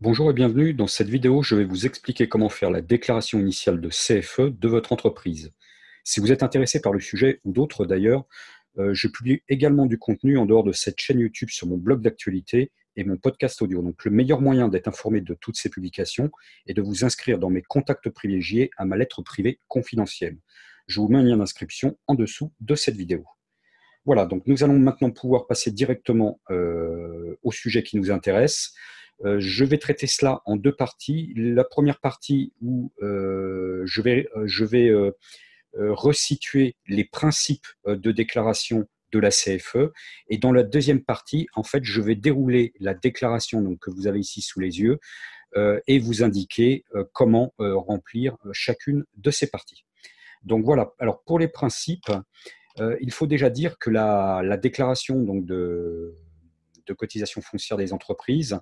Bonjour et bienvenue. Dans cette vidéo, je vais vous expliquer comment faire la déclaration initiale de CFE de votre entreprise. Si vous êtes intéressé par le sujet ou d'autres d'ailleurs, je publie également du contenu en dehors de cette chaîne YouTube sur mon blog d'actualité et mon podcast audio. Donc le meilleur moyen d'être informé de toutes ces publications est de vous inscrire dans mes contacts privilégiés à ma lettre privée confidentielle. Je vous mets un lien d'inscription en dessous de cette vidéo. Voilà, donc nous allons maintenant pouvoir passer directement au sujet qui nous intéresse. Je vais traiter cela en deux parties. La première partie où je vais resituer les principes de déclaration de la CFE. Et dans la deuxième partie, en fait, je vais dérouler la déclaration donc, que vous avez ici sous les yeux et vous indiquer comment remplir chacune de ces parties. Donc voilà, alors pour les principes, il faut déjà dire que la déclaration donc, de cotisation foncière des entreprises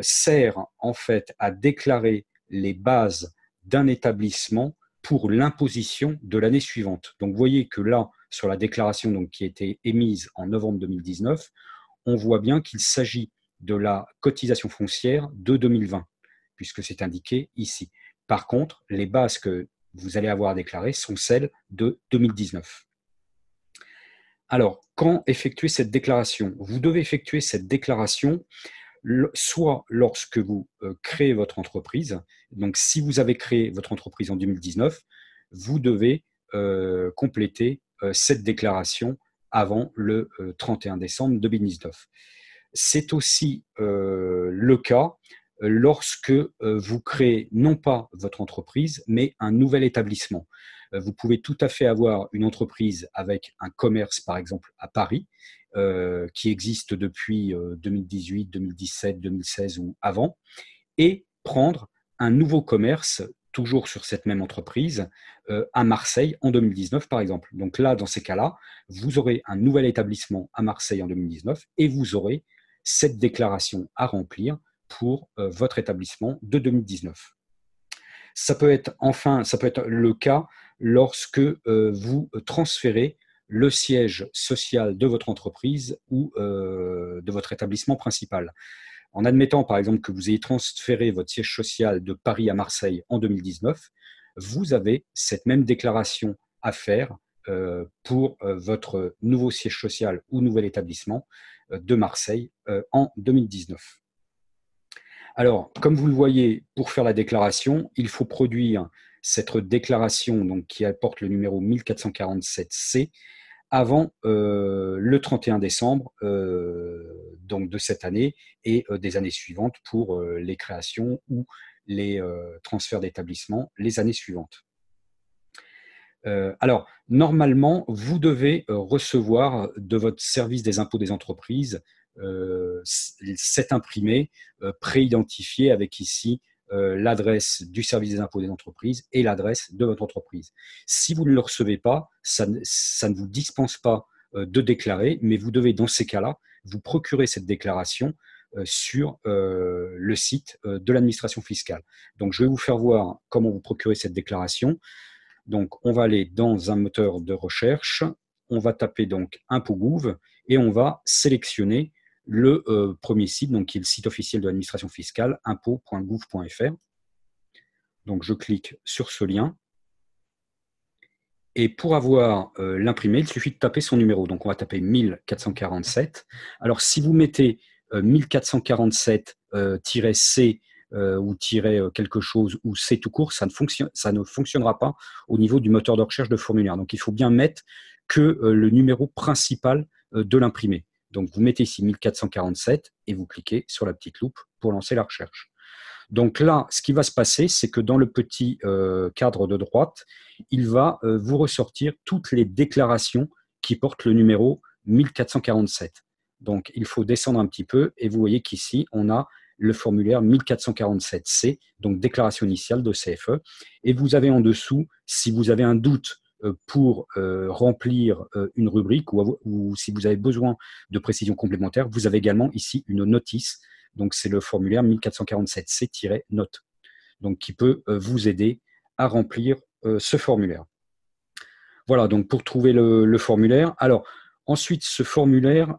sert en fait à déclarer les bases d'un établissement pour l'imposition de l'année suivante. Donc vous voyez que là, sur la déclaration donc, qui a été émise en novembre 2019, on voit bien qu'il s'agit de la cotisation foncière de 2020, puisque c'est indiqué ici. Par contre, les bases que vous allez avoir à déclarer sont celles de 2019. Alors, quand effectuer cette déclaration? Vous devez effectuer cette déclaration soit lorsque vous créez votre entreprise. Donc, si vous avez créé votre entreprise en 2019, vous devez compléter cette déclaration avant le 31 décembre 2019. C'est aussi le cas lorsque vous créez non pas votre entreprise, mais un nouvel établissement. Vous pouvez tout à fait avoir une entreprise avec un commerce, par exemple, à Paris, qui existe depuis 2018, 2017, 2016 ou avant, et prendre un nouveau commerce, toujours sur cette même entreprise, à Marseille en 2019, par exemple. Donc là, dans ces cas-là, vous aurez un nouvel établissement à Marseille en 2019 et vous aurez cette déclaration à remplir pour votre établissement de 2019. Ça peut être le cas lorsque vous transférez le siège social de votre entreprise ou de votre établissement principal. En admettant, par exemple, que vous ayez transféré votre siège social de Paris à Marseille en 2019, vous avez cette même déclaration à faire pour votre nouveau siège social ou nouvel établissement de Marseille en 2019. Alors, comme vous le voyez, pour faire la déclaration, il faut produire cette déclaration donc, qui apporte le numéro 1447C avant le 31 décembre donc de cette année et des années suivantes pour les créations ou les transferts d'établissements les années suivantes. Alors, normalement, vous devez recevoir de votre service des impôts des entreprises cet imprimé pré-identifié avec ici l'adresse du service des impôts des entreprises et l'adresse de votre entreprise. Si vous ne le recevez pas, ça ne vous dispense pas de déclarer, mais vous devez, dans ces cas-là, vous procurer cette déclaration sur le site de l'administration fiscale. Donc, je vais vous faire voir comment vous procurer cette déclaration. Donc, on va aller dans un moteur de recherche, on va taper donc impôt.gouv et on va sélectionner le premier site, donc qui est le site officiel de l'administration fiscale, impôt.gouv.fr. Donc, je clique sur ce lien. Et pour avoir l'imprimé, il suffit de taper son numéro. Donc, on va taper 1447. Alors, si vous mettez 1447-C ou quelque chose, ou C tout court, ça ne fonctionnera pas au niveau du moteur de recherche de formulaire. Donc, il faut bien mettre que le numéro principal de l'imprimé. Donc, vous mettez ici 1447 et vous cliquez sur la petite loupe pour lancer la recherche. Donc là, ce qui va se passer, c'est que dans le petit cadre de droite, il va vous ressortir toutes les déclarations qui portent le numéro 1447. Donc, il faut descendre un petit peu et vous voyez qu'ici, on a le formulaire 1447C, donc déclaration initiale de CFE. Et vous avez en dessous, si vous avez un doute pour remplir une rubrique ou si vous avez besoin de précisions complémentaires, vous avez également ici une notice. Donc, c'est le formulaire 1447C-note, donc qui peut vous aider à remplir ce formulaire. Voilà, donc pour trouver le formulaire. Alors, ensuite, ce formulaire,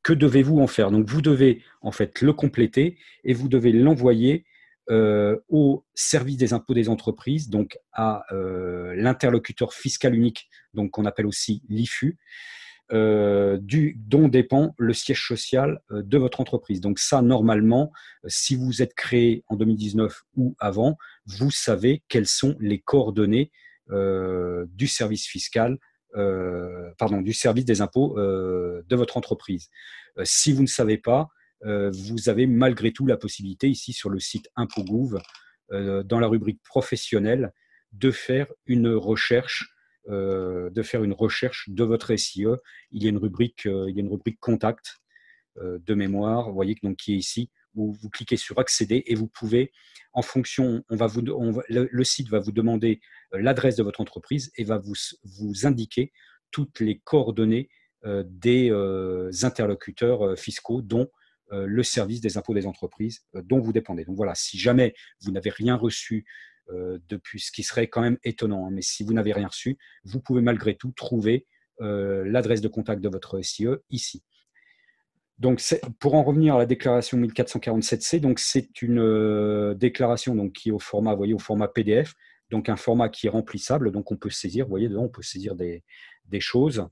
que devez-vous en faire? Donc, vous devez en fait le compléter et vous devez l'envoyer au service des impôts des entreprises, donc à l'interlocuteur fiscal unique, donc qu'on appelle aussi l'IFU, dont dépend le siège social de votre entreprise. Donc ça, normalement, si vous êtes créé en 2019 ou avant, vous savez quelles sont les coordonnées du service fiscal, du service des impôts de votre entreprise. Si vous ne savez pas, vous avez malgré tout la possibilité, ici sur le site ImpôGouv, dans la rubrique professionnelle, de faire une recherche de votre SIE. Il y a une rubrique contact de mémoire, vous voyez, donc, qui est ici, où vous cliquez sur accéder et vous pouvez, en fonction, le site va vous demander l'adresse de votre entreprise et va vous indiquer toutes les coordonnées des interlocuteurs fiscaux, dont le service des impôts des entreprises dont vous dépendez. Donc voilà, si jamais vous n'avez rien reçu depuis, ce qui serait quand même étonnant, hein, mais si vous n'avez rien reçu, vous pouvez malgré tout trouver l'adresse de contact de votre SIE ici. Donc, pour en revenir à la déclaration 1447C, donc c'est une déclaration donc, qui est au format, vous voyez, au format PDF, donc un format qui est remplissable, donc on peut saisir, vous voyez, dedans, on peut saisir des choses.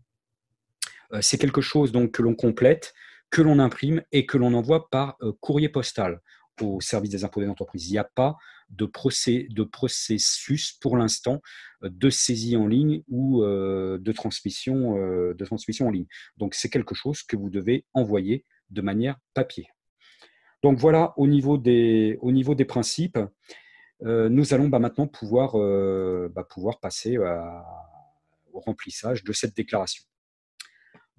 C'est quelque chose donc, que l'on complète, que l'on imprime et que l'on envoie par courrier postal au service des impôts des entreprises. Il n'y a pas de processus pour l'instant de saisie en ligne ou de transmission en ligne. Donc, c'est quelque chose que vous devez envoyer de manière papier. Donc, voilà, au niveau des principes, nous allons maintenant pouvoir passer au remplissage de cette déclaration.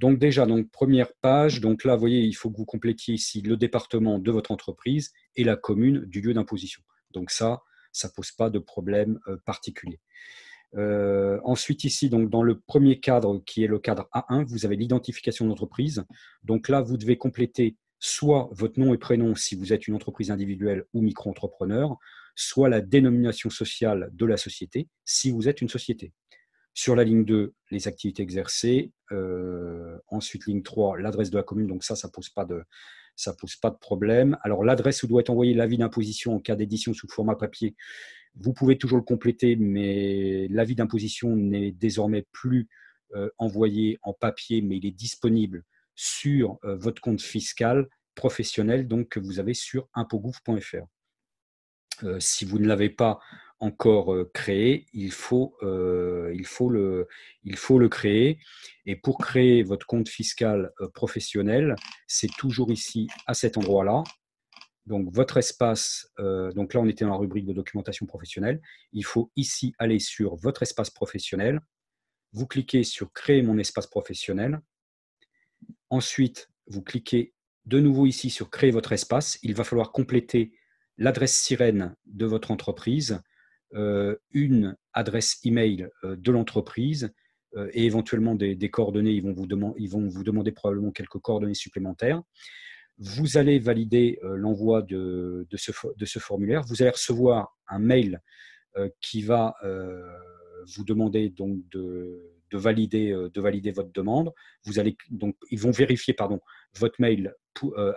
Donc déjà, première page, donc là, vous voyez, il faut que vous complétiez ici le département de votre entreprise et la commune du lieu d'imposition. Donc ça ne pose pas de problème particulier. Ensuite, ici, donc, dans le premier cadre, qui est le cadre A1, vous avez l'identification d'entreprise. Donc là, vous devez compléter soit votre nom et prénom si vous êtes une entreprise individuelle ou micro-entrepreneur, soit la dénomination sociale de la société si vous êtes une société. Sur la ligne 2, les activités exercées. Ensuite, ligne 3, l'adresse de la commune. Donc ça pose pas de problème. Alors, l'adresse où doit être envoyé l'avis d'imposition en cas d'édition sous format papier, vous pouvez toujours le compléter, mais l'avis d'imposition n'est désormais plus envoyé en papier, mais il est disponible sur votre compte fiscal professionnel, donc que vous avez sur impogouv.fr. Si vous ne l'avez pas encore créé, il faut le créer. Et pour créer votre compte fiscal professionnel, c'est toujours ici, à cet endroit-là. Donc, votre espace, donc là, on était dans la rubrique de documentation professionnelle. Il faut ici aller sur votre espace professionnel. Vous cliquez sur créer mon espace professionnel. Ensuite, vous cliquez de nouveau ici sur créer votre espace. Il va falloir compléter l'adresse sirène de votre entreprise, une adresse email de l'entreprise et éventuellement des coordonnées. Ils vont vous demander probablement quelques coordonnées supplémentaires. Vous allez valider l'envoi de ce formulaire. Vous allez recevoir un mail qui va vous demander donc de valider votre demande. Ils vont vérifier votre mail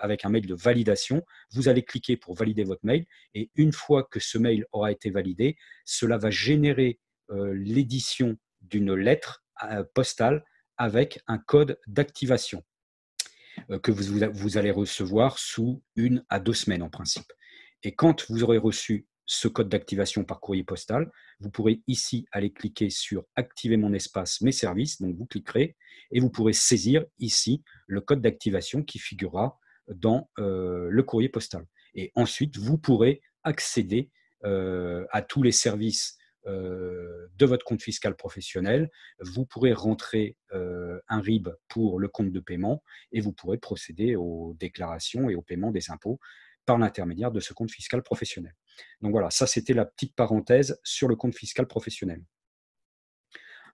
avec un mail de validation. Vous allez cliquer pour valider votre mail et une fois que ce mail aura été validé, cela va générer l'édition d'une lettre postale avec un code d'activation que vous allez recevoir sous 1 à 2 semaines en principe. Et quand vous aurez reçu ce code d'activation par courrier postal, vous pourrez ici aller cliquer sur « Activer mon espace, mes services ». Donc, vous cliquerez et vous pourrez saisir ici le code d'activation qui figurera dans le courrier postal. Et ensuite, vous pourrez accéder à tous les services de votre compte fiscal professionnel. Vous pourrez rentrer un RIB pour le compte de paiement et vous pourrez procéder aux déclarations et au paiement des impôts par l'intermédiaire de ce compte fiscal professionnel. Donc voilà, ça c'était la petite parenthèse sur le compte fiscal professionnel.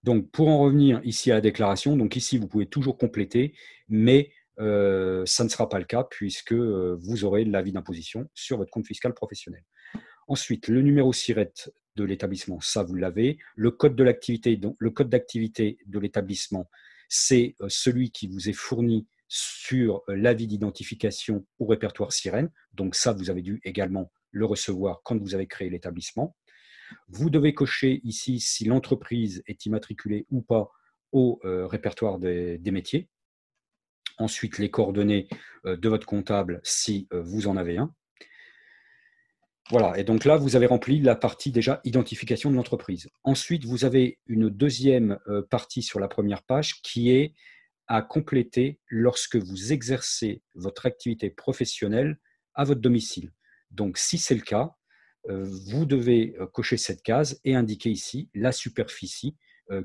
Donc pour en revenir ici à la déclaration, donc ici vous pouvez toujours compléter, mais ça ne sera pas le cas puisque vous aurez l'avis d'imposition sur votre compte fiscal professionnel. Ensuite, le numéro SIRET de l'établissement, ça vous l'avez. Le code de l'activité, donc le code d'activité de l'établissement, c'est celui qui vous est fourni sur l'avis d'identification au répertoire Sirène. Donc ça, vous avez dû également le recevoir quand vous avez créé l'établissement. Vous devez cocher ici si l'entreprise est immatriculée ou pas au répertoire des métiers. Ensuite, les coordonnées de votre comptable si vous en avez un. Voilà, et donc là, vous avez rempli la partie déjà identification de l'entreprise. Ensuite, vous avez une deuxième partie sur la première page qui est à compléter lorsque vous exercez votre activité professionnelle à votre domicile. Donc, si c'est le cas, vous devez cocher cette case et indiquer ici la superficie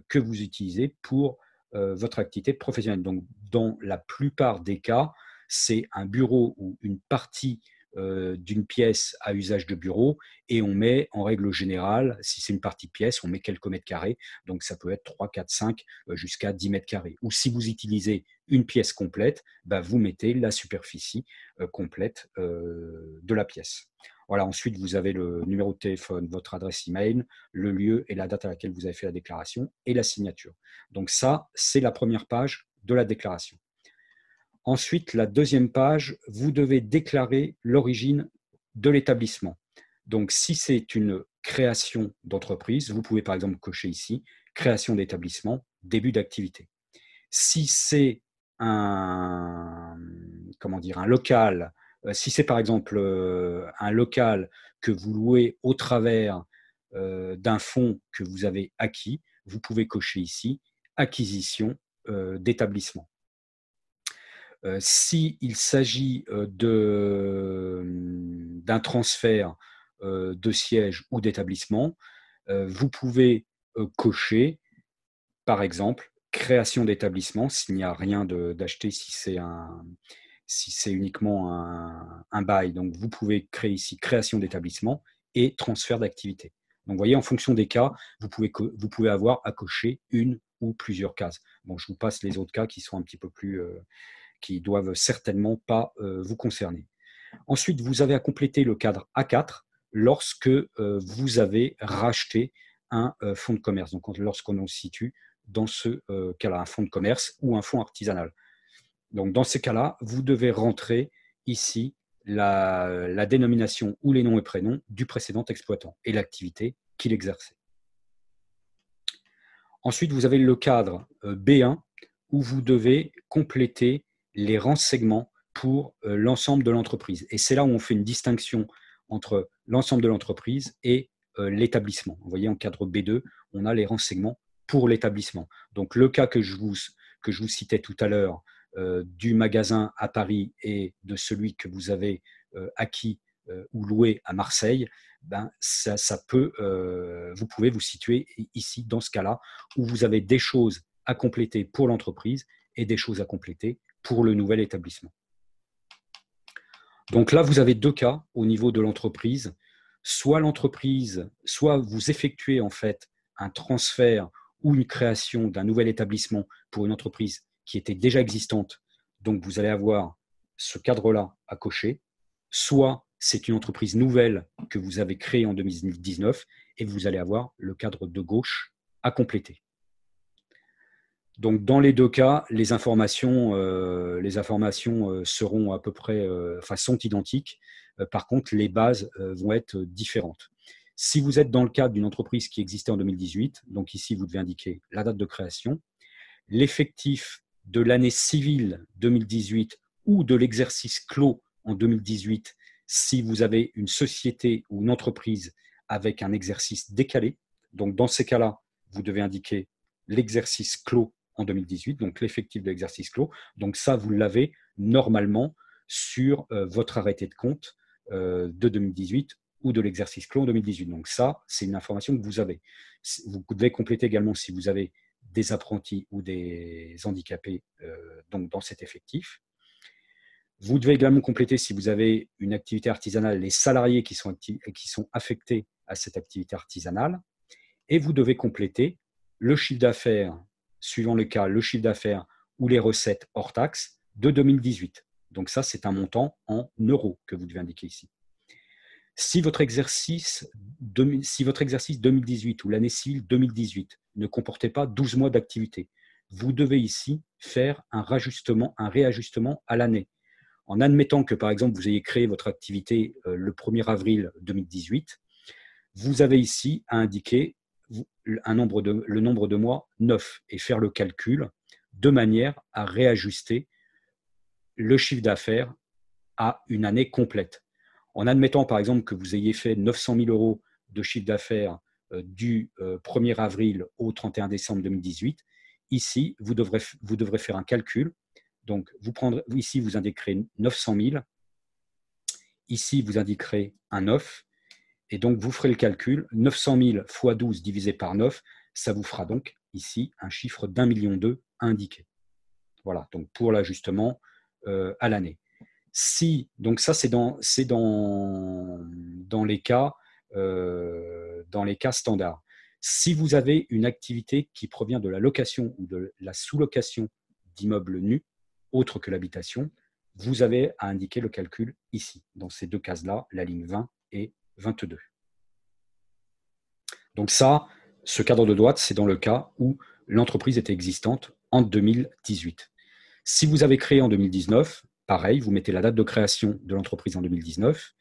que vous utilisez pour votre activité professionnelle. Donc, dans la plupart des cas, c'est un bureau ou une partie d'une pièce à usage de bureau et on met en règle générale, si c'est une partie pièce, on met quelques mètres carrés, donc ça peut être 3, 4, 5 jusqu'à 10 mètres carrés. Ou si vous utilisez une pièce complète, bah, vous mettez la superficie complète de la pièce. Voilà, ensuite, vous avez le numéro de téléphone, votre adresse email, le lieu et la date à laquelle vous avez fait la déclaration et la signature. Donc ça, c'est la première page de la déclaration. Ensuite, la deuxième page, vous devez déclarer l'origine de l'établissement. Donc, si c'est une création d'entreprise, vous pouvez par exemple cocher ici « Création d'établissement, début d'activité ». Si c'est un local, si c'est par exemple un local que vous louez au travers d'un fonds que vous avez acquis, vous pouvez cocher ici « Acquisition d'établissement ». S'il s'agit d'un transfert de siège ou d'établissement, vous pouvez cocher, par exemple, création d'établissement, s'il n'y a rien d'acheté, si c'est uniquement un bail. Donc, vous pouvez créer ici création d'établissement et transfert d'activité. Donc, vous voyez, en fonction des cas, vous pouvez avoir à cocher une ou plusieurs cases. Bon, je vous passe les autres cas qui sont un petit peu plus qui doivent certainement pas vous concerner. Ensuite, vous avez à compléter le cadre A4 lorsque vous avez racheté un fonds de commerce. Donc, lorsqu'on se situe dans ce cas-là, un fonds de commerce ou un fonds artisanal. Donc, dans ces cas-là, vous devez rentrer ici la dénomination ou les noms et prénoms du précédent exploitant et l'activité qu'il exerçait. Ensuite, vous avez le cadre B1 où vous devez compléter les renseignements pour l'ensemble de l'entreprise. Et c'est là où on fait une distinction entre l'ensemble de l'entreprise et l'établissement. Vous voyez, en cadre B2, on a les renseignements pour l'établissement. Donc, le cas que je vous citais tout à l'heure du magasin à Paris et de celui que vous avez acquis ou loué à Marseille, ben, vous pouvez vous situer ici, dans ce cas-là, où vous avez des choses à compléter pour l'entreprise et des choses à compléter pour le nouvel établissement. Donc là, vous avez deux cas au niveau de l'entreprise. Soit vous effectuez en fait un transfert ou une création d'un nouvel établissement pour une entreprise qui était déjà existante. Donc, vous allez avoir ce cadre-là à cocher. Soit c'est une entreprise nouvelle que vous avez créée en 2019 et vous allez avoir le cadre de gauche à compléter. Donc, dans les deux cas, les informations seront à peu près, sont identiques. Par contre, les bases vont être différentes. Si vous êtes dans le cadre d'une entreprise qui existait en 2018, donc ici, vous devez indiquer la date de création, l'effectif de l'année civile 2018 ou de l'exercice clos en 2018, si vous avez une société ou une entreprise avec un exercice décalé. Donc, dans ces cas-là, vous devez indiquer l'exercice clos en 2018, donc l'effectif de l'exercice clos. Donc ça, vous l'avez normalement sur votre arrêté de compte de 2018 ou de l'exercice clos en 2018. Donc ça, c'est une information que vous avez. Vous devez compléter également si vous avez des apprentis ou des handicapés donc dans cet effectif. Vous devez également compléter si vous avez une activité artisanale, les salariés qui sont affectés à cette activité artisanale. Et vous devez compléter le chiffre d'affaires, suivant le cas, le chiffre d'affaires ou les recettes hors taxes de 2018. Donc ça, c'est un montant en euros que vous devez indiquer ici. Si votre exercice 2018 ou l'année civile 2018 ne comportait pas 12 mois d'activité, vous devez ici faire un réajustement à l'année. En admettant que, par exemple, vous ayez créé votre activité le 1er avril 2018, vous avez ici à indiquer le nombre de mois 9 et faire le calcul de manière à réajuster le chiffre d'affaires à une année complète. En admettant, par exemple, que vous ayez fait 900 000 euros de chiffre d'affaires du 1er avril au 31 décembre 2018, ici, vous devrez faire un calcul. Donc, ici, vous indiquerez 900 000. Ici, vous indiquerez un 9. Et donc, vous ferez le calcul. 900 000 fois 12 divisé par 9, ça vous fera donc ici un chiffre d'1,2 million à indiquer. Voilà, donc pour l'ajustement à l'année. Donc ça, c'est dans les cas standards. Si vous avez une activité qui provient de la location ou de la sous-location d'immeubles nus, autres que l'habitation, vous avez à indiquer le calcul ici, dans ces deux cases-là, la ligne 20 et 22. Donc ça, ce cadre de droite, c'est dans le cas où l'entreprise était existante en 2018. Si vous avez créé en 2019, pareil, vous mettez la date de création de l'entreprise en 2019.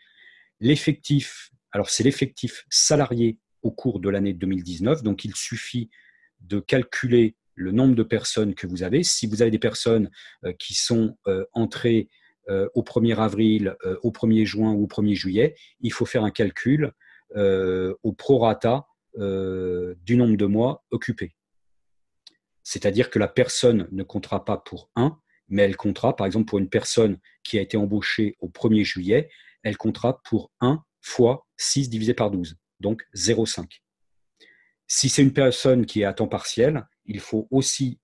L'effectif, alors c'est l'effectif salarié au cours de l'année 2019, donc il suffit de calculer le nombre de personnes que vous avez. Si vous avez des personnes qui sont entrées au 1er avril, au 1er juin ou au 1er juillet, il faut faire un calcul au prorata du nombre de mois occupés. C'est-à-dire que la personne ne comptera pas pour 1, mais elle comptera, par exemple, pour une personne qui a été embauchée au 1er juillet, elle comptera pour 1 fois 6 divisé par 12, donc 0,5. Si c'est une personne qui est à temps partiel, il faut aussi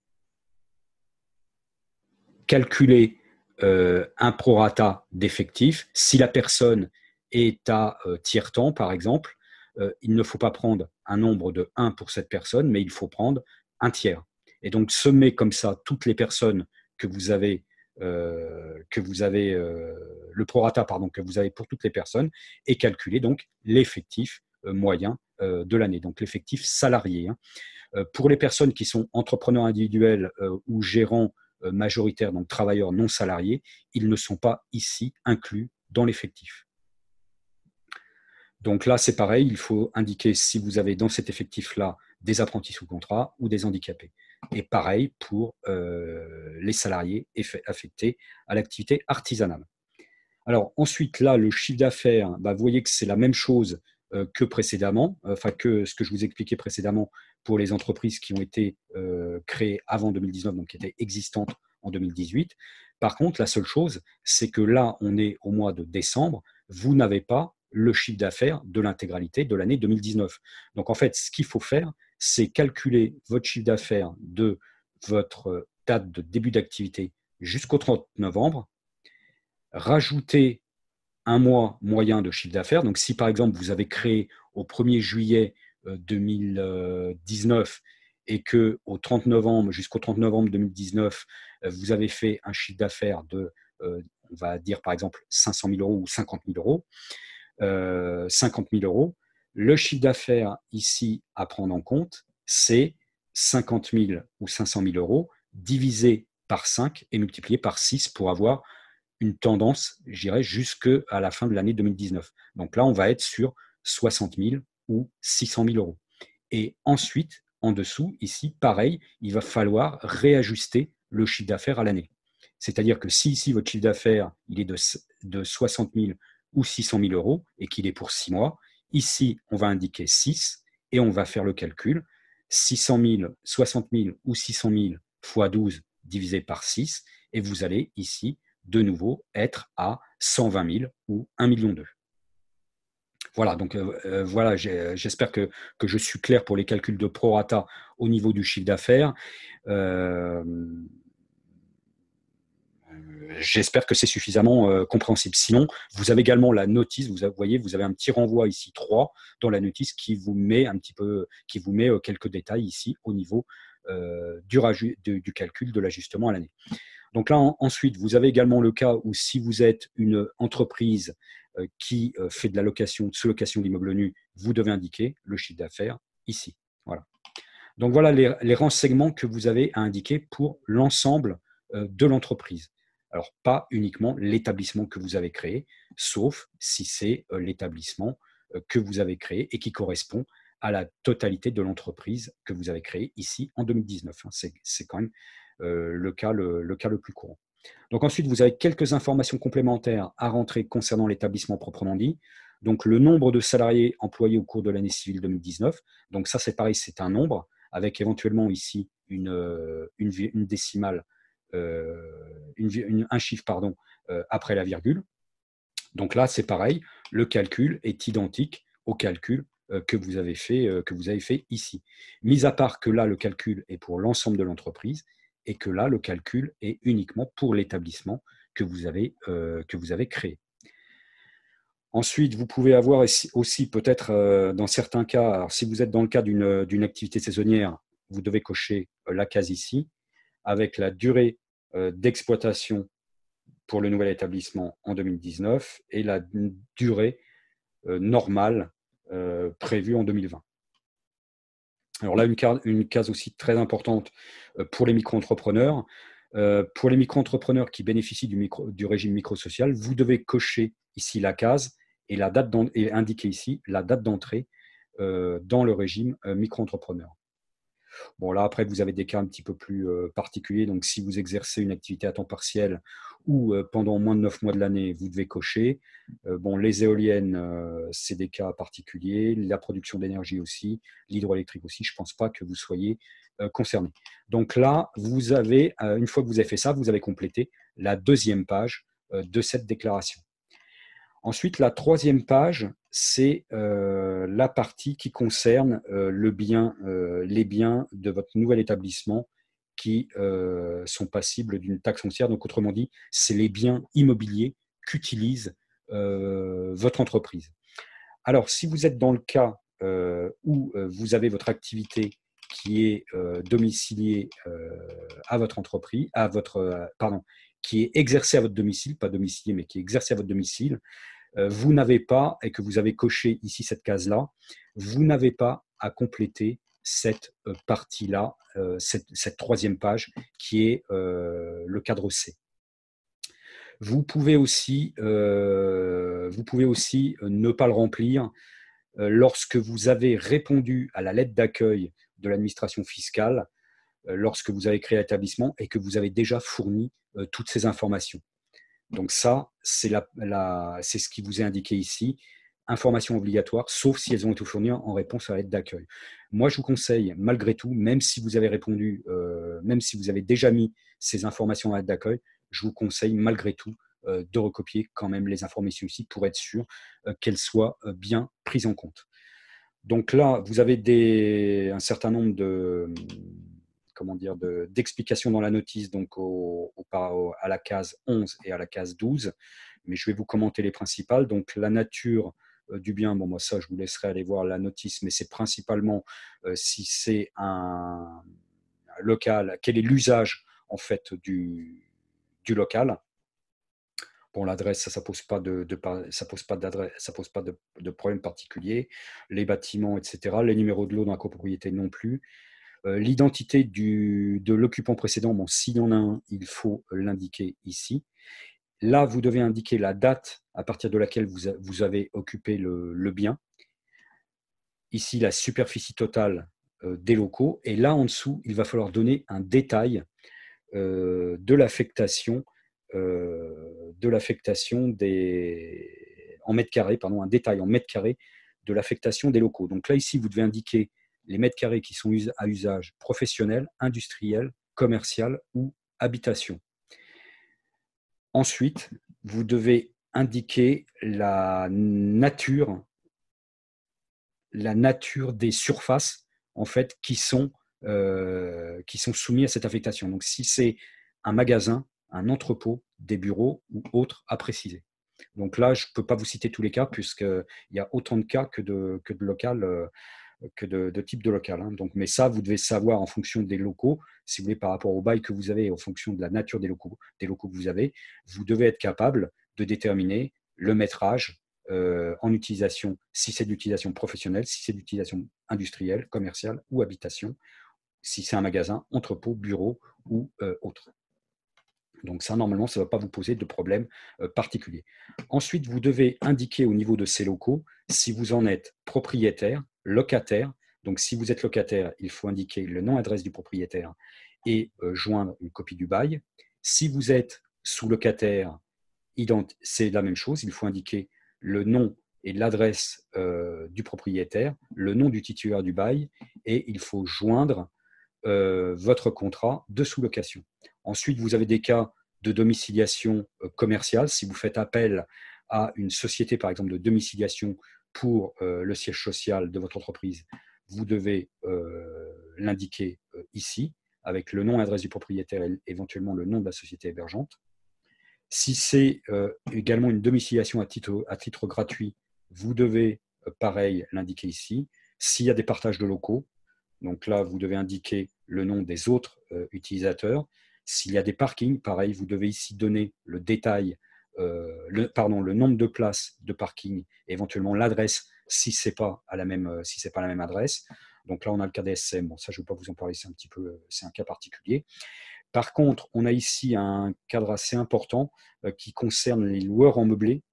calculer un prorata d'effectifs. Si la personne est à tiers-temps, par exemple, il ne faut pas prendre un nombre de 1 pour cette personne, mais il faut prendre un tiers. Et donc, sommer comme ça toutes les personnes que vous avez, le prorata, pardon, que vous avez pour toutes les personnes, et calculer donc l'effectif moyen de l'année, donc l'effectif salarié. Pour les personnes qui sont entrepreneurs individuels ou gérants majoritaires, donc travailleurs non salariés, ils ne sont pas ici inclus dans l'effectif. Donc là, c'est pareil, il faut indiquer si vous avez dans cet effectif-là des apprentis sous contrat ou des handicapés. Et pareil pour les salariés affectés à l'activité artisanale. Alors ensuite, là, le chiffre d'affaires, vous voyez que c'est la même chose que précédemment, que ce que je vous expliquais précédemment pour les entreprises qui ont été créées avant 2019, donc qui étaient existantes en 2018. Par contre, la seule chose, c'est que là, on est au mois de décembre, vous n'avez pas le chiffre d'affaires de l'intégralité de l'année 2019. Donc en fait, ce qu'il faut faire, c'est calculer votre chiffre d'affaires de votre date de début d'activité jusqu'au 30 novembre, rajouter un mois moyen de chiffre d'affaires. Donc, si par exemple, vous avez créé au 1er juillet 2019 et qu'au 30 novembre, jusqu'au 30 novembre 2019, vous avez fait un chiffre d'affaires de, on va dire par exemple 500 000 euros ou 50 000 euros, 50 000 euros, le chiffre d'affaires ici à prendre en compte, c'est 50 000 ou 500 000 euros divisé par 5 et multiplié par 6 pour avoir une tendance, je dirais, jusqu'à la fin de l'année 2019. Donc là, on va être sur 60 000 ou 600 000 euros. Et ensuite, en dessous, ici, pareil, il va falloir réajuster le chiffre d'affaires à l'année. C'est-à-dire que si ici, votre chiffre d'affaires il est de 60 000 ou 600 000 euros et qu'il est pour 6 mois, ici, on va indiquer 6 et on va faire le calcul. 600 000, 60 000 ou 600 000 fois 12 divisé par 6 et vous allez ici de nouveau être à 120 000 ou 1,2 million. Voilà, donc voilà, j'espère que je suis clair pour les calculs de prorata au niveau du chiffre d'affaires. J'espère que c'est suffisamment compréhensible. Sinon, vous avez également la notice, vous voyez, vous avez un petit renvoi ici 3 dans la notice qui vous met un petit peu, qui vous met quelques détails ici au niveau du calcul de l'ajustement à l'année. Donc là, ensuite, vous avez également le cas où si vous êtes une entreprise qui fait de la location, de sous-location d'immeubles nus, vous devez indiquer le chiffre d'affaires ici. Voilà. Donc voilà les renseignements que vous avez à indiquer pour l'ensemble de l'entreprise. Alors pas uniquement l'établissement que vous avez créé, sauf si c'est l'établissement que vous avez créé et qui correspond à la totalité de l'entreprise que vous avez créée ici en 2019. C'est quand même le cas le plus courant. Donc ensuite, vous avez quelques informations complémentaires à rentrer concernant l'établissement proprement dit. Donc le nombre de salariés employés au cours de l'année civile 2019. Donc ça, c'est pareil, c'est un nombre, avec éventuellement ici une décimale, un chiffre pardon, après la virgule. Donc là, c'est pareil, le calcul est identique au calcul que vous avez fait ici. Mis à part que là, le calcul est pour l'ensemble de l'entreprise et que là, le calcul est uniquement pour l'établissement que vous avez créé. Ensuite, vous pouvez avoir aussi peut-être dans certains cas, alors si vous êtes dans le cas d'une activité saisonnière, vous devez cocher la case ici avec la durée d'exploitation pour le nouvel établissement en 2019 et la durée normale prévue en 2020. Alors là, une case aussi très importante pour les micro-entrepreneurs. Pour les micro-entrepreneurs qui bénéficient du régime microsocial, vous devez cocher ici la case et indiquer ici la date d'entrée dans le régime micro-entrepreneur. Bon, là, après, vous avez des cas un petit peu plus particuliers. Donc, si vous exercez une activité à temps partiel ou pendant moins de 9 mois de l'année, vous devez cocher. Bon, les éoliennes, c'est des cas particuliers. La production d'énergie aussi. L'hydroélectrique aussi. Je ne pense pas que vous soyez concerné. Donc là, vous avez, une fois que vous avez fait ça, vous avez complété la deuxième page de cette déclaration. Ensuite, la troisième page, c'est la partie qui concerne les biens de votre nouvel établissement qui sont passibles d'une taxe foncière. Donc, autrement dit, c'est les biens immobiliers qu'utilise votre entreprise. Alors, si vous êtes dans le cas où vous avez votre activité qui est domiciliée à votre entreprise, qui est exercée à votre domicile, pas domiciliée, mais qui est exercée à votre domicile, vous n'avez pas, et que vous avez coché ici cette case-là, vous n'avez pas à compléter cette partie-là, cette troisième page qui est le cadre C. Vous pouvez aussi ne pas le remplir lorsque vous avez répondu à la lettre d'accueil de l'administration fiscale, lorsque vous avez créé l'établissement et que vous avez déjà fourni toutes ces informations. Donc ça, c'est ce qui vous est indiqué ici. Informations obligatoires, sauf si elles ont été fournies en réponse à la lettre d'accueil. Moi, je vous conseille, malgré tout, même si vous avez répondu, même si vous avez déjà mis ces informations à la lettre d'accueil, je vous conseille, malgré tout, de recopier quand même les informations ici pour être sûr qu'elles soient bien prises en compte. Donc là, vous avez un certain nombre d'explications dans la notice, donc à la case 11 et à la case 12, mais je vais vous commenter les principales. Donc la nature du bien, bon, moi ça, je vous laisserai aller voir la notice, mais c'est principalement si c'est un local, quel est l'usage en fait du local. Bon, l'adresse, ça pose pas de problème particulier. Les bâtiments, etc. Les numéros de lot dans la copropriété non plus. L'identité de l'occupant précédent, bon, s'il y en a un, il faut l'indiquer ici. Là, vous devez indiquer la date à partir de laquelle vous avez occupé le bien. Ici, la superficie totale des locaux. Et là, en dessous, il va falloir donner un détail de l'affectation en mètres carrés, un détail en mètres carrés de l'affectation des locaux. Donc là, ici, vous devez indiquer les mètres carrés qui sont à usage professionnel, industriel, commercial ou habitation. Ensuite, vous devez indiquer la nature des surfaces en fait qui sont soumises à cette affectation. Donc, si c'est un magasin, un entrepôt, des bureaux ou autres à préciser. Donc là, je ne peux pas vous citer tous les cas puisqu'il y a autant de cas que de local, que de type de local. Hein. Donc, mais ça, vous devez savoir en fonction des locaux, si vous voulez, par rapport au bail que vous avez, en fonction de la nature des locaux que vous avez, vous devez être capable de déterminer le métrage en utilisation, si c'est d'utilisation professionnelle, si c'est d'utilisation industrielle, commerciale ou habitation, si c'est un magasin, entrepôt, bureau ou autre. Donc ça, normalement, ça ne va pas vous poser de problème particulier. Ensuite, vous devez indiquer au niveau de ces locaux si vous en êtes propriétaire, locataire. Donc si vous êtes locataire, il faut indiquer le nom et adresse du propriétaire et joindre une copie du bail. Si vous êtes sous-locataire, c'est la même chose. Il faut indiquer le nom et l'adresse du propriétaire, le nom du titulaire du bail et il faut joindre votre contrat de sous-location. Ensuite, vous avez des cas de domiciliation commerciale. Si vous faites appel à une société, par exemple, de domiciliation pour le siège social de votre entreprise, vous devez l'indiquer ici, avec le nom et l'adresse du propriétaire et éventuellement le nom de la société hébergeante. Si c'est également une domiciliation à titre gratuit, vous devez, pareil, l'indiquer ici. S'il y a des partages de locaux, donc là, vous devez indiquer le nom des autres utilisateurs. S'il y a des parkings, pareil, vous devez ici donner le détail, le nombre de places de parking, et éventuellement l'adresse si ce n'est pas la même adresse. Donc là, on a le cas des SCM. Bon, ça, je ne vais pas vous en parler, c'est un cas particulier. Par contre, on a ici un cadre assez important qui concerne les loueurs en meublé.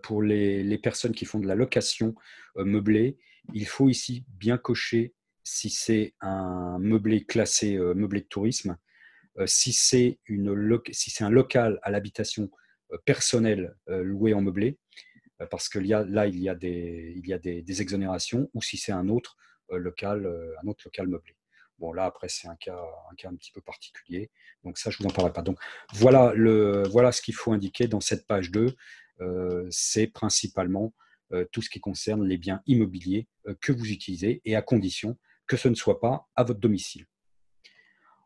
Pour les personnes qui font de la location meublée, il faut ici bien cocher si c'est un meublé classé meublé de tourisme, si c'est un local à l'habitation personnelle loué en meublé, parce que là, il y a des exonérations, ou si c'est un autre local meublé. Bon, là, après, c'est un cas un petit peu particulier. Donc, ça, je ne vous en parlerai pas. Donc, voilà ce qu'il faut indiquer dans cette page 2. C'est principalement tout ce qui concerne les biens immobiliers que vous utilisez et à condition que ce ne soit pas à votre domicile.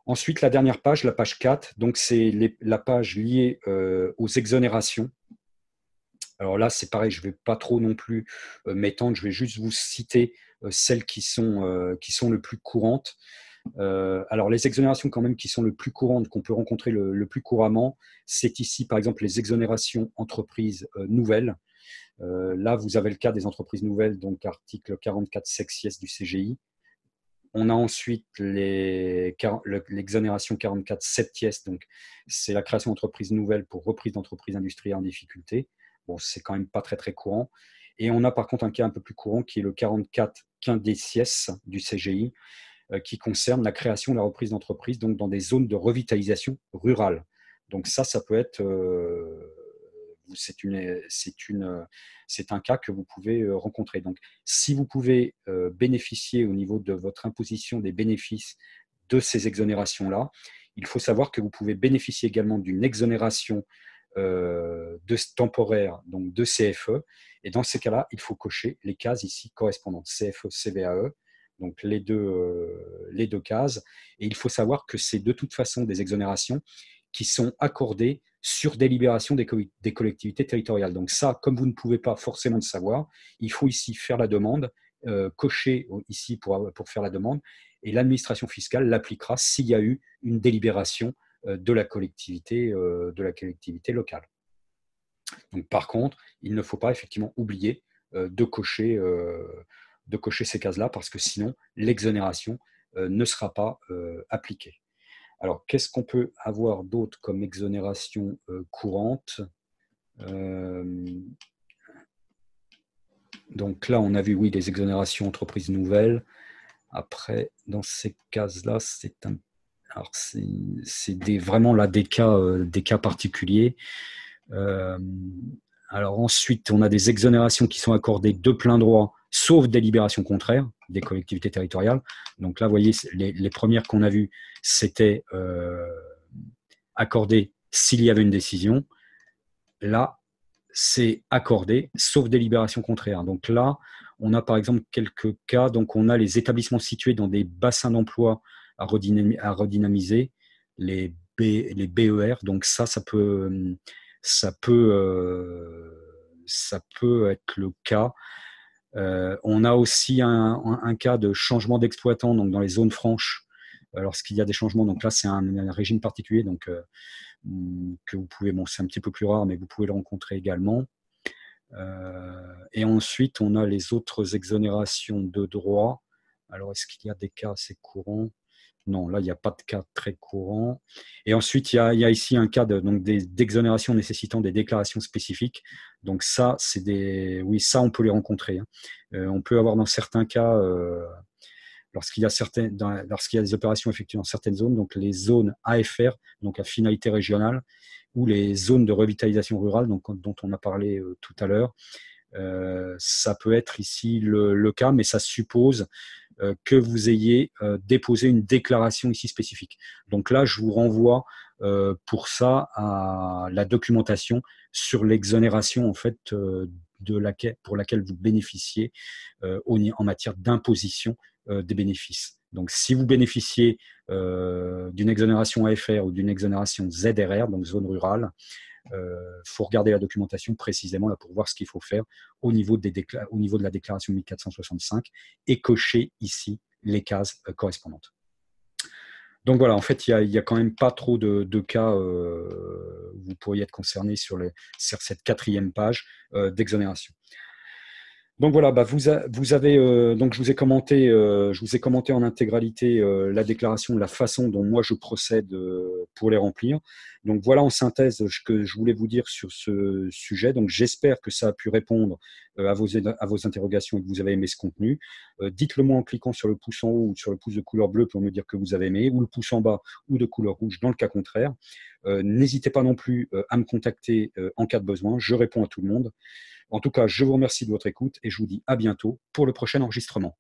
Ensuite, la dernière page, la page 4, donc c'est la page liée aux exonérations. Alors là, c'est pareil, je ne vais pas trop non plus m'étendre, je vais juste vous citer celles qui sont le plus courantes. Alors, les exonérations quand même qui sont le plus courantes, qu'on peut rencontrer le plus couramment, c'est ici, par exemple, les exonérations entreprises nouvelles. Là, vous avez le cas des entreprises nouvelles, donc article 44 sexies du CGI. On a ensuite l'exonération 44 septies, donc c'est la création d'entreprises nouvelles pour reprise d'entreprises industrielles en difficulté. Bon, c'est quand même pas très très courant. Et on a par contre un cas un peu plus courant qui est le 44 quindecies du CGI, qui concerne la création et la reprise d'entreprises donc dans des zones de revitalisation rurale. Donc ça peut être c'est un cas que vous pouvez rencontrer. Donc, si vous pouvez bénéficier au niveau de votre imposition des bénéfices de ces exonérations-là, il faut savoir que vous pouvez bénéficier également d'une exonération temporaire, donc de CFE. Et dans ces cas-là, il faut cocher les cases ici correspondantes, CFE, CVAE, donc les deux cases. Et il faut savoir que c'est de toute façon des exonérations qui sont accordées sur délibération des collectivités territoriales. Donc ça, comme vous ne pouvez pas forcément le savoir, il faut ici faire la demande, cocher ici pour faire la demande, et l'administration fiscale l'appliquera s'il y a eu une délibération de la collectivité locale. Donc, par contre, il ne faut pas effectivement oublier de cocher ces cases-là, parce que sinon, l'exonération ne sera pas appliquée. Alors, qu'est-ce qu'on peut avoir d'autre comme exonération courante ? Donc là, on a vu, oui, des exonérations entreprises nouvelles. Après, dans ces cases-là, c'est vraiment là des cas particuliers. Alors ensuite, on a des exonérations qui sont accordées de plein droit, sauf délibération contraire des collectivités territoriales. Donc là, vous voyez, les premières qu'on a vues, c'était accordé s'il y avait une décision. Là, c'est accordé, sauf délibération contraire. Donc là, on a par exemple quelques cas. Donc on a les établissements situés dans des bassins d'emploi à redynamiser, les BER. Donc ça peut être le cas. On a aussi un cas de changement d'exploitant, donc dans les zones franches, lorsqu'il y a des changements. Donc là, c'est un régime particulier, donc que vous pouvez, c'est un petit peu plus rare, mais vous pouvez le rencontrer également. Et ensuite, on a les autres exonérations de droit. Alors, est-ce qu'il y a des cas assez courants? Non, là, il n'y a pas de cas très courant. Et ensuite, il y a ici un cas d'exonération nécessitant des déclarations spécifiques. Donc ça, oui, ça, on peut les rencontrer, hein. On peut avoir dans certains cas, lorsqu'il y a des opérations effectuées dans certaines zones, donc les zones AFR, donc à finalité régionale, ou les zones de revitalisation rurale, donc, dont on a parlé tout à l'heure. Ça peut être ici le cas, mais ça suppose que vous ayez déposé une déclaration ici spécifique. Donc là, je vous renvoie pour ça à la documentation sur l'exonération en fait pour laquelle vous bénéficiez en matière d'imposition des bénéfices. Donc, si vous bénéficiez d'une exonération AFR ou d'une exonération ZRR, donc zone rurale, faut regarder la documentation précisément là, pour voir ce qu'il faut faire au niveau de la déclaration 1465 et cocher ici les cases correspondantes. Donc voilà, en fait, il y a quand même pas trop de cas où vous pourriez être concerné sur cette 4e page d'exonération. Donc voilà, vous avez donc je vous ai commenté en intégralité la déclaration, la façon dont moi je procède pour les remplir. Donc voilà en synthèse ce que je voulais vous dire sur ce sujet. Donc j'espère que ça a pu répondre à vos interrogations et que vous avez aimé ce contenu. Dites-le moi en cliquant sur le pouce en haut ou sur le pouce de couleur bleue pour me dire que vous avez aimé, ou le pouce en bas ou de couleur rouge dans le cas contraire. N'hésitez pas non plus à me contacter en cas de besoin. Je réponds à tout le monde. En tout cas, je vous remercie de votre écoute et je vous dis à bientôt pour le prochain enregistrement.